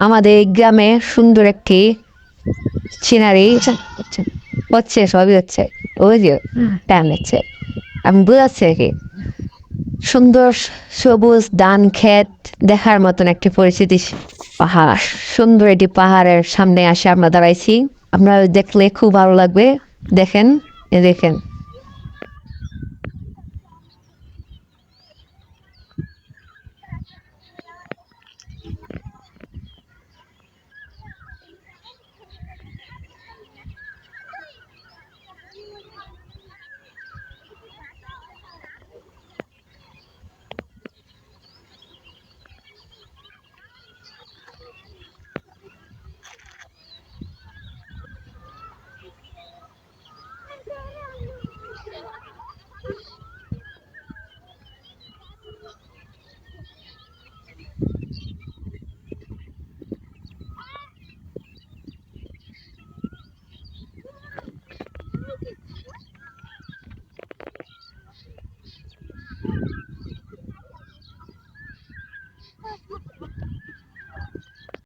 আমাদের গ্রামে সুন্দর একটি সিনারি হচ্ছে, সবই হচ্ছে। ওই যে টাইম লাগছে, আমি বুঝাচ্ছি আর কি। সুন্দর সবুজ ধান ক্ষেত দেখার মতন একটি পরিস্থিতি। পাহাড়, সুন্দর একটি পাহাড়ের সামনে আসে আমরা দাঁড়াইছি। আপনারা দেখলে খুব ভালো লাগবে। দেখেন, দেখেন।